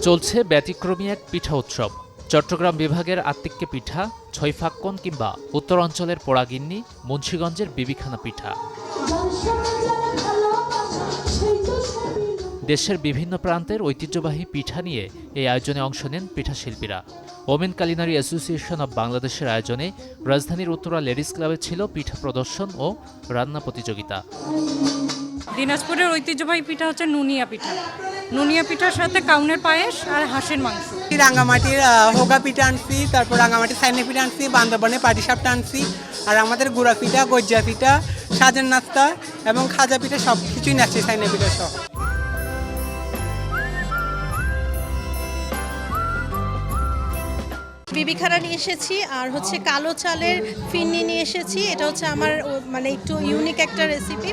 চলছে ব্যতিক্রমী এক পিঠা উৎসব। চট্টগ্রাম বিভাগের আত্তিক্যে পিঠা, ছয়ফাক্কন কিংবা উত্তরাঞ্চলের পোড়াগিন্নি, মুন্সিগঞ্জের বিবিখানা পিঠা। দেশের বিভিন্ন প্রান্তের ঐতিহ্যবাহী পিঠা নিয়ে এই আয়োজনে অংশ নেন পিঠাশিল্পীরা। ওমেন কালিনারি অ্যাসোসিয়েশন অব বাংলাদেশের আয়োজনে রাজধানীর উত্তরা লেডিস ক্লাবে ছিল পিঠা প্রদর্শন ও রান্না প্রতিযোগিতা। দিনাজপুরের ঐতিহ্যবাহী পিঠা হচ্ছে নুনিয়া পিঠা। নুনিয়া পিঠার সাথে কাউনের পায়েস আর হাঁসের মাংস। রাঙ্গামাটির হোগা পিঠা আনছি, তারপর রাঙ্গামাটির সাইনে পিঠা আনছি, বান্দরবনে পাটিসাপটা আনছি, আর আমাদের গুড়া পিঠা, গজ্জা পিঠা, সাজের নাস্তা এবং খাজা পিঠা সব কিছুই নাচছে সাইনে পিঠা সহ। বিবিখানা নিয়ে এসেছি আর হচ্ছে কালো চালের ফিন্নি নিয়ে এসেছি। এটা হচ্ছে আমার মানে একটু ইউনিক একটা রেসিপি।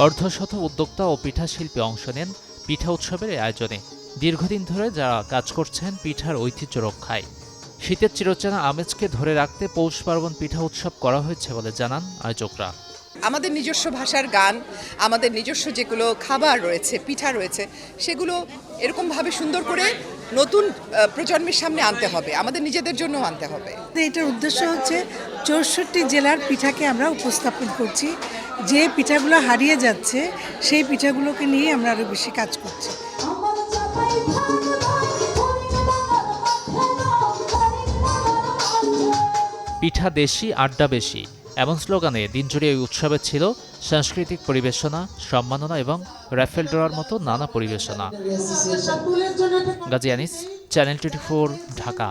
অর্ধশত উদ্যোক্তা ও পিঠা শিল্পী অংশ নেন পিঠা উৎসবের এই আয়োজনে। দীর্ঘদিন ধরে যারা কাজ করছেন পিঠার ঐতিহ্য রক্ষায়। শীতের চিরচেনা আমেজকে ধরে রাখতে পৌষ পার্বণ পিঠা উৎসব করা হয়েছে বলে জানান আয়োজকরা। আমাদের নিজস্ব ভাষার গান, আমাদের নিজস্ব যেগুলো খাবার রয়েছে, পিঠা রয়েছে, সেগুলো এরকমভাবে সুন্দর করে নতুন প্রজন্মের সামনে আনতে হবে, আমাদের নিজেদের জন্য আনতে হবে। এটার উদ্দেশ্য হচ্ছে 64 জেলার পিঠাকে আমরা উপস্থাপন করছি। যে পিঠাগুলো হারিয়ে যাচ্ছে সেই পিঠাগুলোকে নিয়ে আমরা আরও বেশি কাজ করছি। পিঠা দেশি, আড্ডা বেশি, এমন স্লোগানে দিনজুড়ে এই উৎসবে ছিল সাংস্কৃতিক পরিবেশনা, সম্মাননা এবং রাফেল ড্রয়ার মতো নানা পরিবেশনা। গাজী আনিস, চ্যানেল 24, ঢাকা।